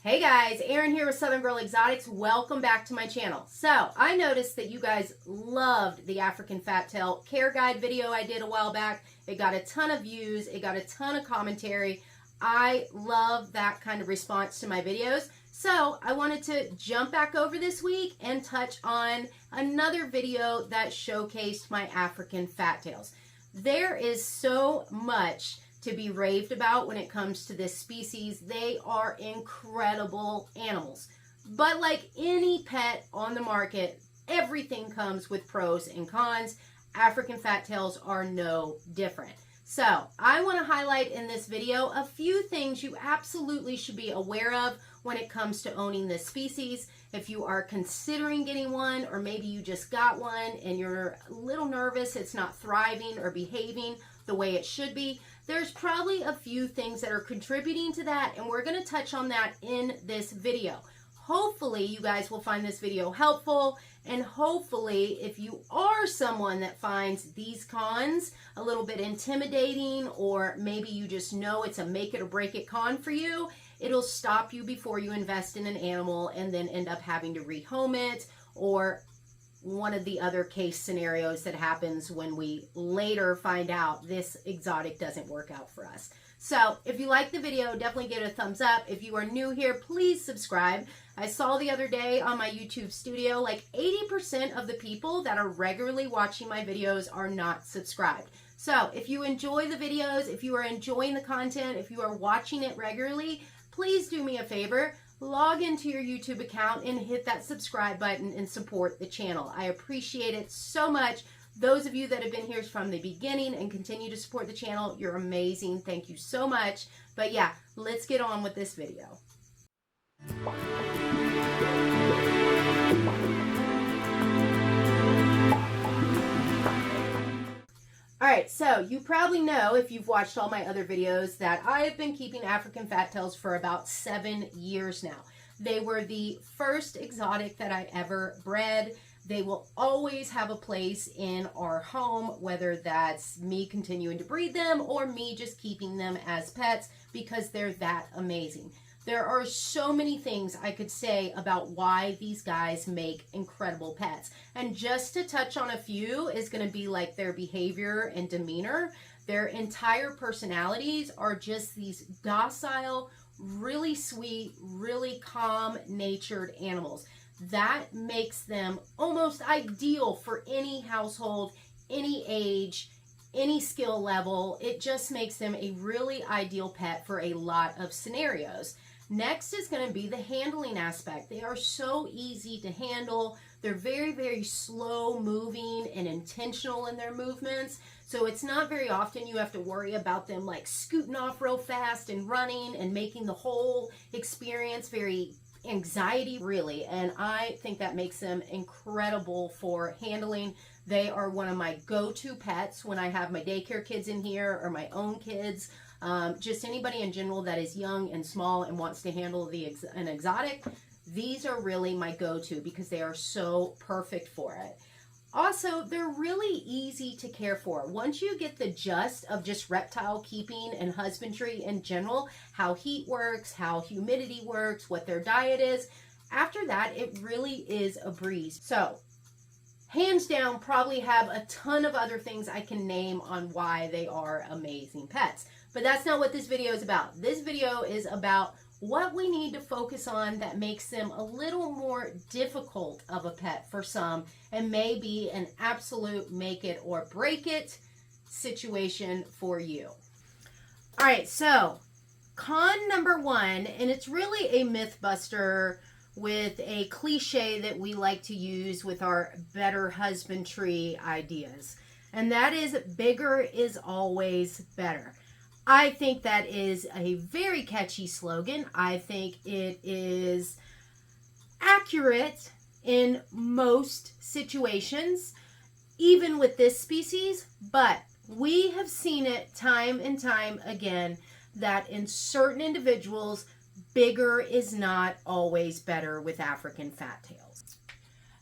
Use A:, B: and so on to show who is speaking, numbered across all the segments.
A: Hey guys, Erin here with Southern Girl Exotics. Welcome back to my channel. So, I noticed that you guys loved the African Fat Tail care guide video I did a while back. It got a ton of views, it got a ton of commentary. I love that kind of response to my videos. So, I wanted to jump back over this week and touch on another video that showcased my African fat tails. There is so much to be raved about when it comes to this species. They are incredible animals. But like any pet on the market, everything comes with pros and cons. African fat tails are no different. So I want to highlight in this video a few things you absolutely should be aware of when it comes to owning this species. If you are considering getting one, or maybe you just got one and you're a little nervous it's not thriving or behaving the way it should be, there's probably a few things that are contributing to that, and we're going to touch on that in this video. Hopefully you guys will find this video helpful, and hopefully if you are someone that finds these cons a little bit intimidating, or maybe you just know it's a make it or break it con for you, it'll stop you before you invest in an animal and then end up having to rehome it, or one of the other case scenarios that happens when we later find out this exotic doesn't work out for us. So if you like the video, definitely give it a thumbs up. If you are new here, please subscribe. I saw the other day on my YouTube studio, like 80% of the people that are regularly watching my videos are not subscribed. So if you enjoy the videos, if you are enjoying the content, if you are watching it regularly, please do me a favor. Log into your YouTube account and hit that subscribe button and support the channel. I appreciate it so much. Those of you that have been here from the beginning and continue to support the channel, you're amazing. Thank you so much. But yeah, let's get on with this video. Alright, so you probably know, if you've watched all my other videos, that I have been keeping African fat tails for about 7 years now. They were the first exotic that I ever bred. They will always have a place in our home, whether that's me continuing to breed them or me just keeping them as pets, because they're that amazing. There are so many things I could say about why these guys make incredible pets. And just to touch on a few is going to be like their behavior and demeanor. Their entire personalities are just these docile, really sweet, really calm-natured animals. That makes them almost ideal for any household, any age, any skill level. It just makes them a really ideal pet for a lot of scenarios. Next is going to be the handling aspect. They are so easy to handle. They're very, very slow moving and intentional in their movements. So it's not very often you have to worry about them like scooting off real fast and running and making the whole experience very anxiety, really. And I think that makes them incredible for handling. They are one of my go-to pets when I have my daycare kids in here or my own kids. Just anybody in general that is young and small and wants to handle an exotic. These are really my go-to because they are so perfect for it. Also, they're really easy to care for. Once you get the gist of just reptile keeping and husbandry in general, how heat works, how humidity works, what their diet is, after that, it really is a breeze. So, hands down, probably have a ton of other things I can name on why they are amazing pets. But that's not what this video is about. This video is about what we need to focus on that makes them a little more difficult of a pet for some, and maybe an absolute make it or break it situation for you. All right, so con number one, and it's really a myth buster with a cliche that we like to use with our better husbandry ideas, and that is bigger is always better. I think that is a very catchy slogan. I think it is accurate in most situations, even with this species, but we have seen it time and time again that in certain individuals, bigger is not always better with African fat tails.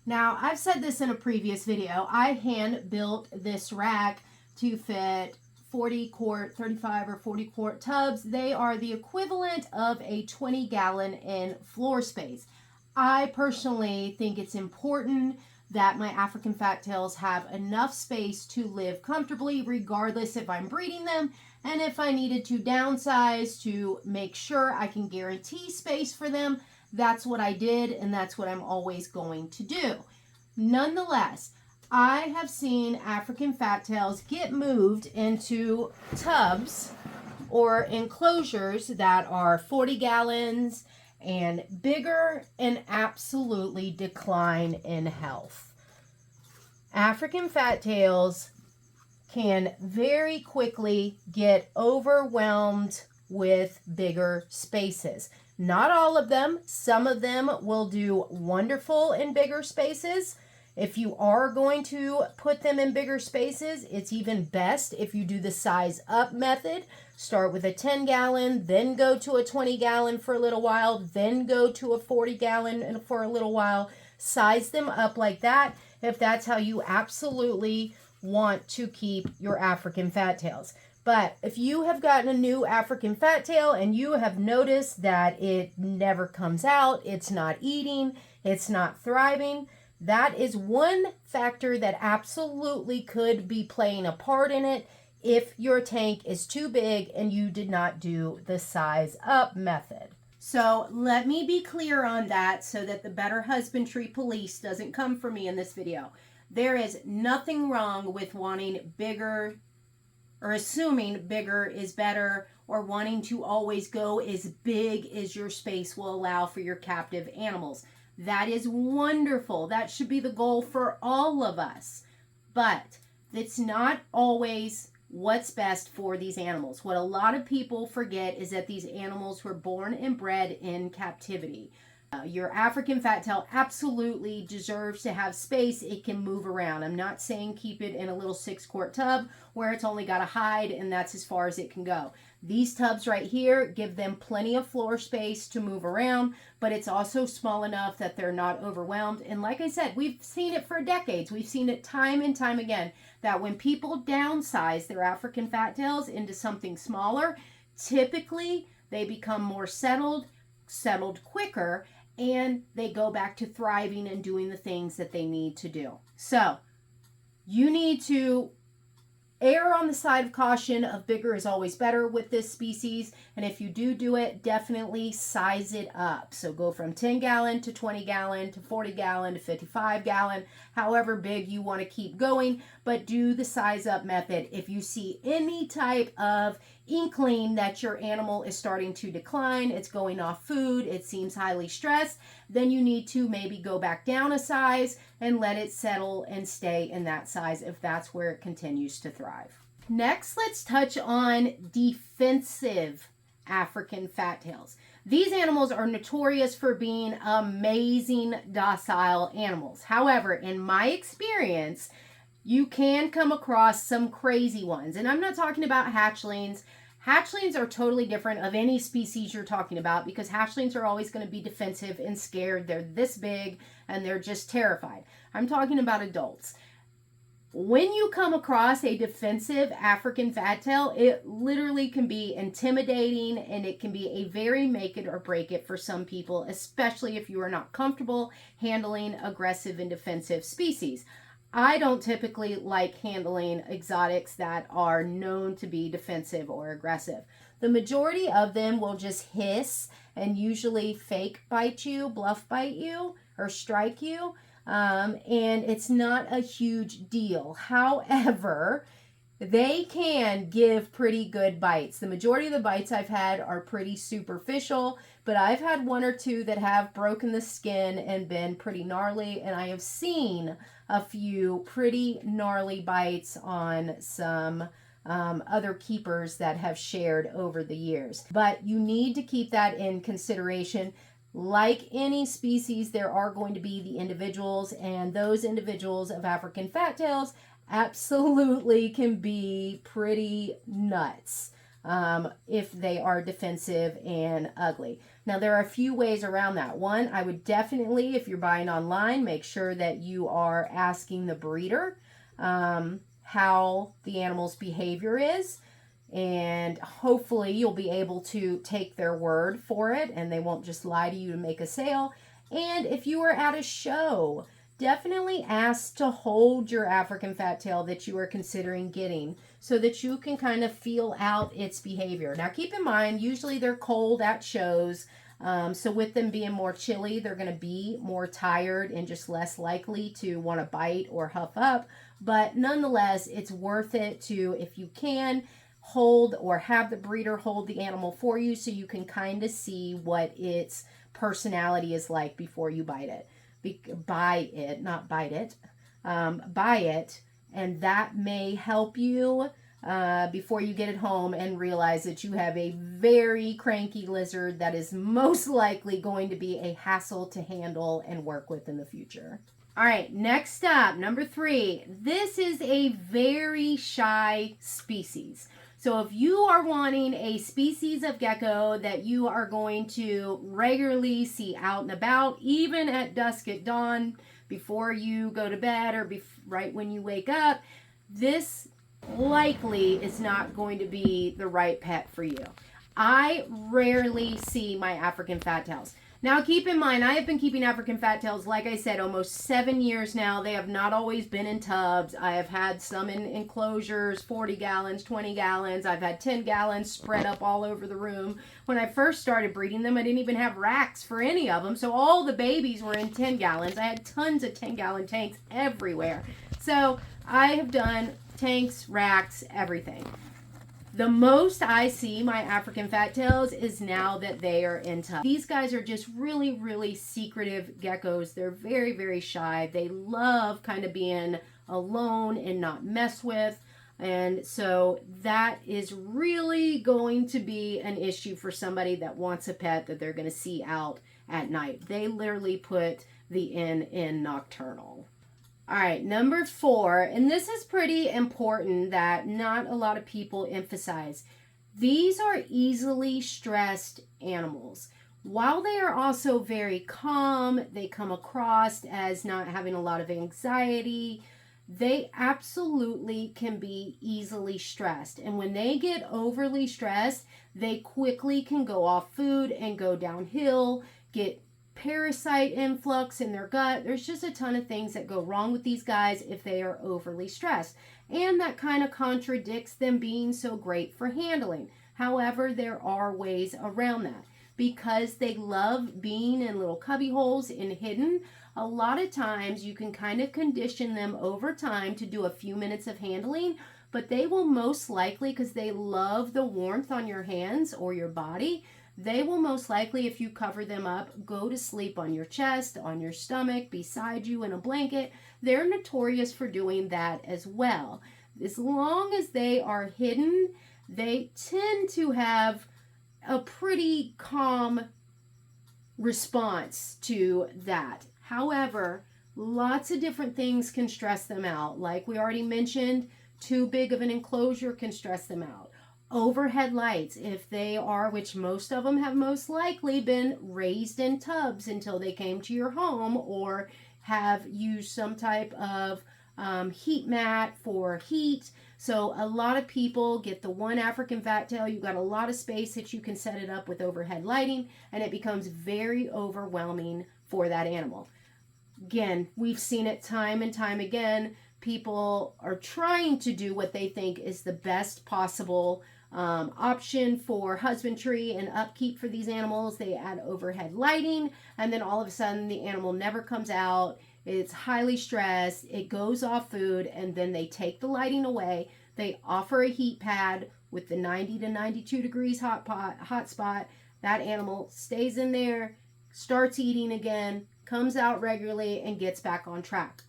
A: Now, I've said this in a previous video. I hand built this rack to fit 40 quart, 35 or 40 quart tubs. They are the equivalent of a 20-gallon in floor space. I personally think it's important that my African fat tails have enough space to live comfortably, regardless if I'm breeding them, and if I needed to downsize to make sure I can guarantee space for them, that's what I did, and that's what I'm always going to do. Nonetheless, I have seen African fat tails get moved into tubs or enclosures that are 40 gallons and bigger and absolutely decline in health. African fat tails can very quickly get overwhelmed with bigger spaces. Not all of them. Some of them will do wonderful in bigger spaces. If you are going to put them in bigger spaces, it's even best if you do the size up method. Start with a 10-gallon, then go to a 20-gallon for a little while, then go to a 40-gallon for a little while. Size them up like that if that's how you absolutely want to keep your African fat tails. But if you have gotten a new African fat tail and you have noticed that it never comes out, it's not eating, it's not thriving, that is one factor that absolutely could be playing a part in it if your tank is too big and you did not do the size up method. So let me be clear on that so that the Better Husbandry Police doesn't come for me in this video. There is nothing wrong with wanting bigger or assuming bigger is better or wanting to always go as big as your space will allow for your captive animals. That is wonderful. That should be the goal for all of us. But it's not always what's best for these animals. What a lot of people forget is that these animals were born and bred in captivity. Your African fat tail absolutely deserves to have space. It can move around. I'm not saying keep it in a little 6-quart tub where it's only got a hide and that's as far as it can go. These tubs right here give them plenty of floor space to move around, but it's also small enough that they're not overwhelmed. And like I said, we've seen it for decades. We've seen it time and time again that when people downsize their African fat tails into something smaller, typically they become more settled quicker, and they go back to thriving and doing the things that they need to do. So you need to err on the side of caution of bigger is always better with this species. And if you do it, definitely size it up. So go from 10-gallon to 20-gallon to 40-gallon to 55-gallon, however big you want to keep going, but do the size up method. If you see any type of inkling that your animal is starting to decline, it's going off food, it seems highly stressed, then you need to maybe go back down a size and let it settle and stay in that size if that's where it continues to thrive. Next, let's touch on defensive African fat tails. These animals are notorious for being amazing docile animals. However, in my experience, you can come across some crazy ones. And I'm not talking about hatchlings. Hatchlings are totally different of any species you're talking about because hatchlings are always going to be defensive and scared. They're this big and they're just terrified. I'm talking about adults. When you come across a defensive African fat tail, it literally can be intimidating and it can be a very make it or break it for some people, especially if you are not comfortable handling aggressive and defensive species. I don't typically like handling exotics that are known to be defensive or aggressive. The majority of them will just hiss and usually fake bite you, bluff bite you, or strike you. And it's not a huge deal. However, they can give pretty good bites. The majority of the bites I've had are pretty superficial, but I've had one or two that have broken the skin and been pretty gnarly, and I have seen a few pretty gnarly bites on some other keepers that have shared over the years. But you need to keep that in consideration. Like any species, there are going to be the individuals, and those individuals of African fat tails absolutely can be pretty nuts if they are defensive and ugly. Now, there are a few ways around that. One, I would definitely, if you're buying online, make sure that you are asking the breeder how the animal's behavior is. And hopefully you'll be able to take their word for it and they won't just lie to you to make a sale. And if you are at a show, definitely ask to hold your African fat tail that you are considering getting so that you can kind of feel out its behavior. Now keep in mind, usually they're cold at shows. So with them being more chilly, they're going to be more tired and just less likely to want to bite or huff up. But nonetheless, it's worth it to, if you can, hold or have the breeder hold the animal for you so you can kind of see what its personality is like before you buy it, buy it, and that may help you before you get it home and realize that you have a very cranky lizard that is most likely going to be a hassle to handle and work with in the future. All right, next up, number 3. This is a very shy species. So if you are wanting a species of gecko that you are going to regularly see out and about, even at dusk at dawn, before you go to bed or right when you wake up, this likely is not going to be the right pet for you. I rarely see my African fat tails. Now keep in mind, I have been keeping African fat tails, like I said, almost 7 years now. They have not always been in tubs. I have had some in enclosures, 40 gallons, 20 gallons. I've had 10 gallons spread up all over the room. When I first started breeding them, I didn't even have racks for any of them. So all the babies were in 10 gallons. I had tons of 10-gallon tanks everywhere. So I have done tanks, racks, everything. The most I see my African fat tails is now that they are in tubs. These guys are just really, really secretive geckos. They're very, very shy. They love kind of being alone and not messed with. And so that is really going to be an issue for somebody that wants a pet that they're going to see out at night. They literally put the in nocturnal. All right, number 4, and this is pretty important that not a lot of people emphasize. These are easily stressed animals. While they are also very calm, they come across as not having a lot of anxiety, they absolutely can be easily stressed. And when they get overly stressed, they quickly can go off food and go downhill, get parasite influx in their gut. There's just a ton of things that go wrong with these guys if they are overly stressed. And that kind of contradicts them being so great for handling. However, there are ways around that. Because they love being in little cubby holes and hidden, a lot of times you can kind of condition them over time to do a few minutes of handling, but they will most likely, because they love the warmth on your hands or your body, they will most likely, if you cover them up, go to sleep on your chest, on your stomach, beside you in a blanket. They're notorious for doing that as well. As long as they are hidden, they tend to have a pretty calm response to that. However, lots of different things can stress them out. Like we already mentioned, too big of an enclosure can stress them out. Overhead lights, if they are, which most of them have most likely been raised in tubs until they came to your home, or have used some type of heat mat for heat. So a lot of people get the one African fat tail. You've got a lot of space that you can set it up with overhead lighting, and it becomes very overwhelming for that animal. Again, we've seen it time and time again. People are trying to do what they think is the best possible option for husbandry and upkeep for these animals. They add overhead lighting, and then all of a sudden the animal never comes out. It's highly stressed. It goes off food, and then they take the lighting away. They offer a heat pad with the 90 to 92 degrees hot spot. That animal stays in there, starts eating again, comes out regularly, and gets back on track.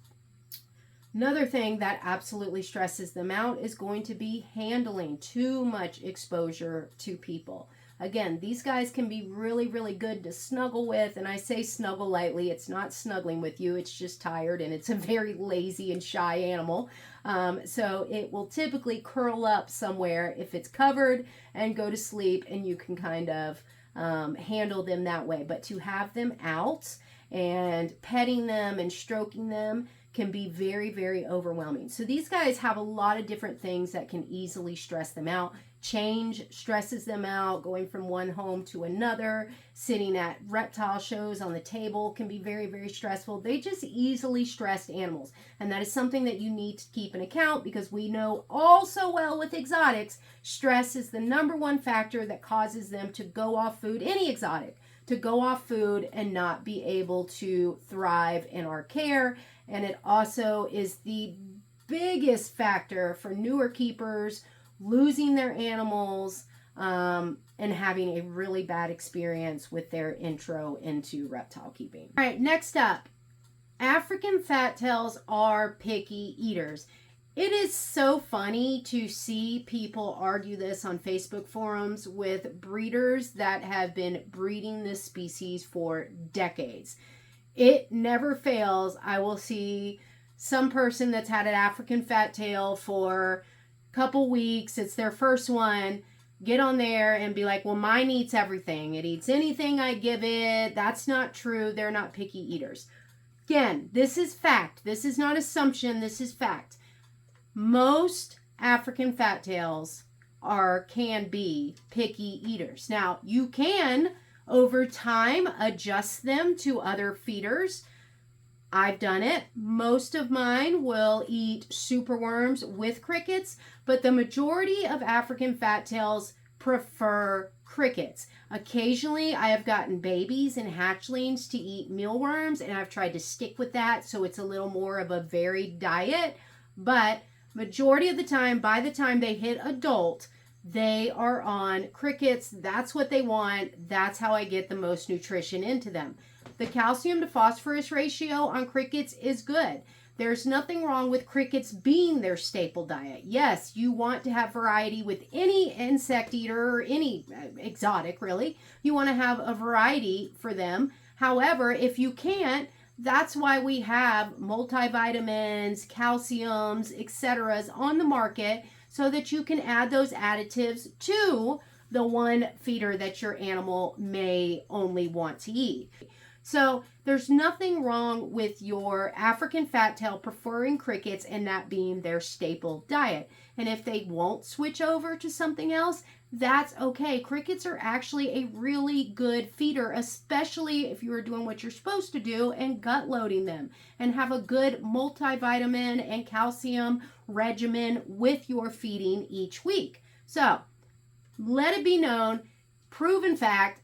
A: Another thing that absolutely stresses them out is going to be handling too much exposure to people. Again, these guys can be really, really good to snuggle with, and I say snuggle lightly. It's not snuggling with you. It's just tired, and it's a very lazy and shy animal. So it will typically curl up somewhere if it's covered and go to sleep, and you can kind of handle them that way. But to have them out and petting them and stroking them can be very, very overwhelming. So these guys have a lot of different things that can easily stress them out. Change stresses them out. Going from one home to another, sitting at reptile shows on the table can be very, very stressful. They just easily stressed animals. And that is something that you need to keep in account, because we know all so well with exotics, stress is the #1 factor that causes them to go off food, any exotic, to go off food and not be able to thrive in our care. And it also is the biggest factor for newer keepers losing their animals and having a really bad experience with their intro into reptile keeping. All right, next up, African fat tails are picky eaters. It is so funny to see people argue this on Facebook forums with breeders that have been breeding this species for decades. It never fails. I will see some person that's had an African fat tail for couple weeks, it's their first one, get on there and be like, well, mine eats everything. It eats anything I give it. That's not true. They're not picky eaters. Again, this is fact. This is not assumption. This is fact. Most African fat tails can be picky eaters. Now, you can, over time, adjust them to other feeders. I've done it. Most of mine will eat superworms with crickets, but the majority of African fat tails prefer crickets. Occasionally, I have gotten babies and hatchlings to eat mealworms, and I've tried to stick with that so it's a little more of a varied diet. But majority of the time, by the time they hit adult, they are on crickets. That's what they want. That's how I get the most nutrition into them. The calcium to phosphorus ratio on crickets is good. There's nothing wrong with crickets being their staple diet. Yes, you want to have variety with any insect eater or any exotic, really. You want to have a variety for them. However, if you can't, that's why we have multivitamins, calciums, etc. on the market, so that you can add those additives to the one feeder that your animal may only want to eat. So there's nothing wrong with your African fat tail preferring crickets and that being their staple diet. And if they won't switch over to something else, that's okay. Crickets are actually a really good feeder, especially if you are doing what you're supposed to do and gut loading them, and have a good multivitamin and calcium regimen with your feeding each week. So let it be known, proven fact,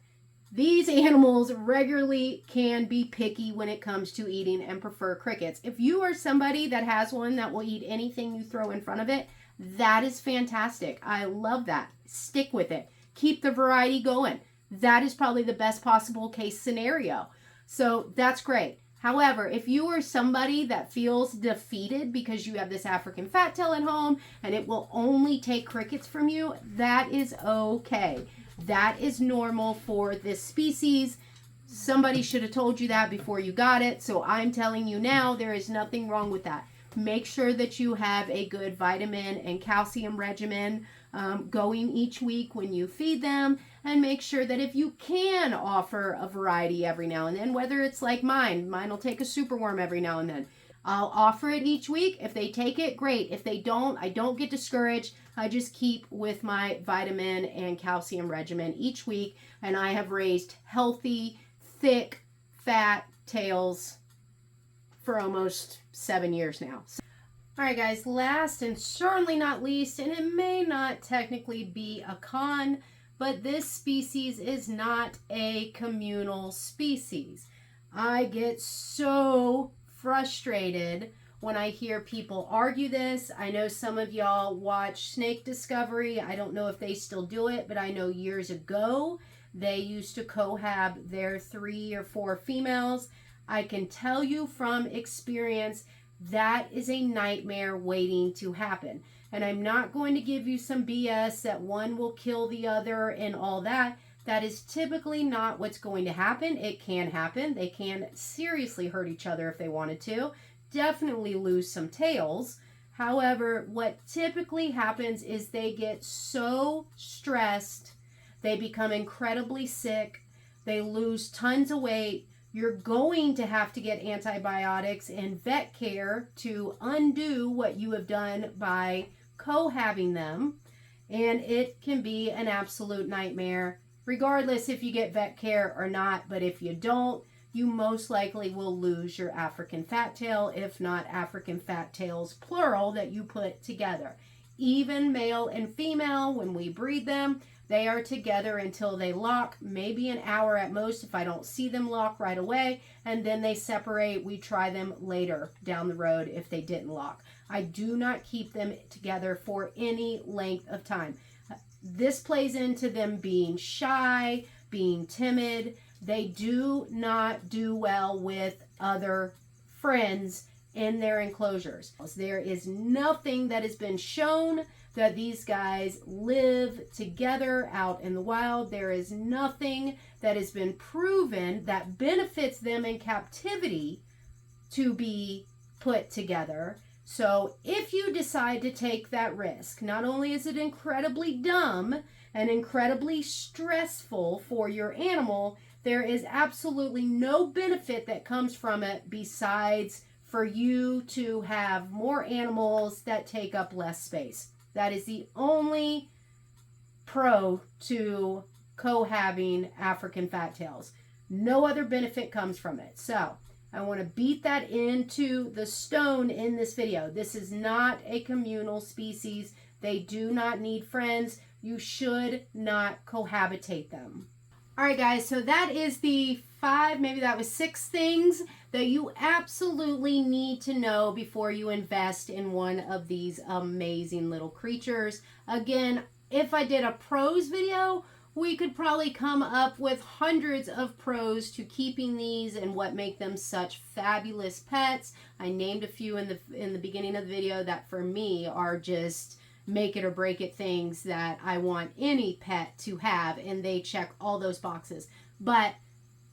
A: these animals regularly can be picky when it comes to eating and prefer crickets. If you are somebody that has one that will eat anything you throw in front of it, that is fantastic. I love that. Stick with it. Keep the variety going. That is probably the best possible case scenario. So that's great. However, if you are somebody that feels defeated because you have this African fat tail at home and it will only take crickets from you, that is okay. That is normal for this species. Somebody should have told you that before you got it, so I'm telling you now, there is nothing wrong with that. Make sure that you have a good vitamin and calcium regimen going each week when you feed them, and make sure that if you can offer a variety every now and then, whether it's like mine will take a superworm every now and then. I'll offer it each week. If they take it, great. If they don't, I don't get discouraged. I just keep with my vitamin and calcium regimen each week, and I have raised healthy, thick, fat tails for almost 7 years now. All right, guys, last and certainly not least, and it may not technically be a con, but this species is not a communal species. I get so frustrated when I hear people argue this. I know some of y'all watch Snake Discovery. I don't know if they still do it, but I know years ago they used to cohab their 3 or 4 females. I can tell you from experience that is a nightmare waiting to happen. And I'm not going to give you some BS that one will kill the other and all that. That is typically not what's going to happen. It can happen. They can seriously hurt each other if they wanted to. Definitely lose some tails. However, what typically happens is they get so stressed, they become incredibly sick, they lose tons of weight. You're going to have to get antibiotics and vet care to undo what you have done by cohabing them. And it can be an absolute nightmare, regardless if you get vet care or not. But if you don't, you most likely will lose your African fat tail, if not African fat tails, plural, that you put together. Even male and female, when we breed them, they are together until they lock, maybe an hour at most if I don't see them lock right away, and then they separate. We try them later down the road if they didn't lock. I do not keep them together for any length of time. This plays into them being shy, being timid. They do not do well with other friends in their enclosures. There is nothing that has been shown that these guys live together out in the wild. There is nothing that has been proven that benefits them in captivity to be put together. So if you decide to take that risk, not only is it incredibly dumb and incredibly stressful for your animal, there is absolutely no benefit that comes from it besides for you to have more animals that take up less space. That is the only pro to cohabbing African fat tails. No other benefit comes from it. So I want to beat that into the stone in this video. This is not a communal species. They do not need friends. You should not cohabitate them. All right, guys, so that is the 5, maybe that was 6 things that you absolutely need to know before you invest in one of these amazing little creatures. Again, if I did a pros video, we could probably come up with hundreds of pros to keeping these and what make them such fabulous pets. I named a few in the beginning of the video that for me are just make it or break it things that I want any pet to have, and they check all those boxes. But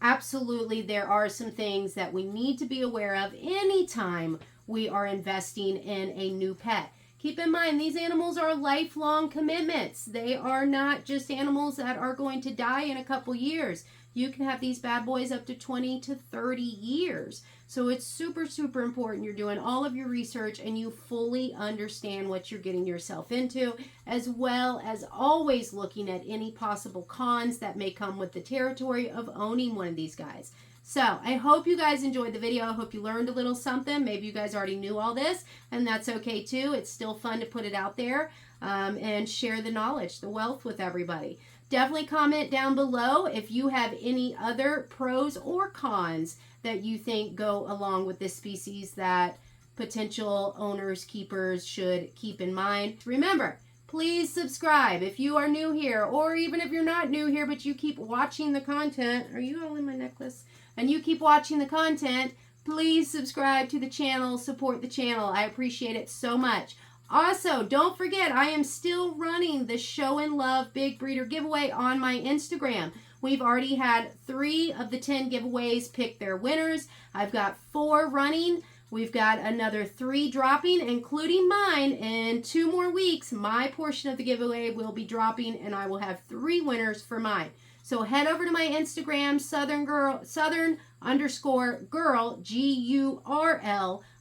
A: absolutely, there are some things that we need to be aware of anytime we are investing in a new pet. Keep in mind, these animals are lifelong commitments. They are not just animals that are going to die in a couple years. You can have these bad boys up to 20 to 30 years. So it's super, super important you're doing all of your research and you fully understand what you're getting yourself into, as well as always looking at any possible cons that may come with the territory of owning one of these guys. So I hope you guys enjoyed the video. I hope you learned a little something. Maybe you guys already knew all this, and that's okay too. It's still fun to put it out there and share the knowledge, the wealth with everybody. Definitely comment down below if you have any other pros or cons that you think go along with this species that potential owners, keepers should keep in mind. Remember, please subscribe if you are new here, or even if you're not new here, but you keep watching the content. Are you all in my necklace? And you keep watching the content, please subscribe to the channel, support the channel. I appreciate it so much. Also, don't forget, I am still running the Show and Love Big Breeder giveaway on my Instagram. We've already had 3 of the 10 giveaways pick their winners. I've got 4 running. We've got another 3 dropping, including mine. In 2 more weeks, my portion of the giveaway will be dropping, and I will have 3 winners for mine. So head over to my Instagram, Southern_girl,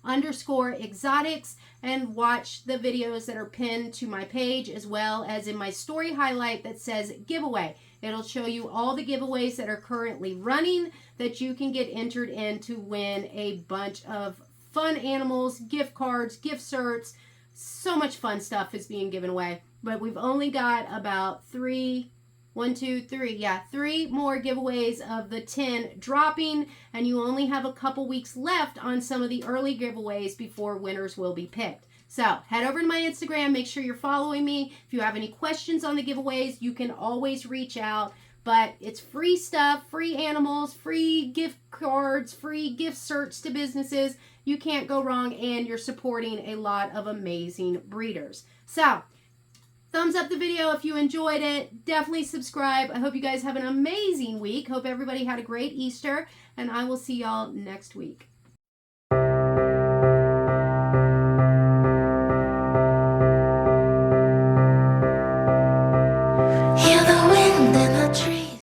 A: GURL_exotics, and watch the videos that are pinned to my page, as well as in my story highlight that says giveaway. It'll show you all the giveaways that are currently running that you can get entered in to win a bunch of fun animals, gift cards, gift certs. So much fun stuff is being given away. But we've only got about 3 more giveaways of the 10 dropping, and you only have a couple weeks left on some of the early giveaways before winners will be picked. So head over to my Instagram, make sure you're following me. If you have any questions on the giveaways, you can always reach out. But it's free stuff, free animals, free gift cards, free gift certs to businesses. You can't go wrong, and you're supporting a lot of amazing breeders. So thumbs up the video if you enjoyed it. Definitely subscribe. I hope you guys have an amazing week. Hope everybody had a great Easter, and I will see y'all next week.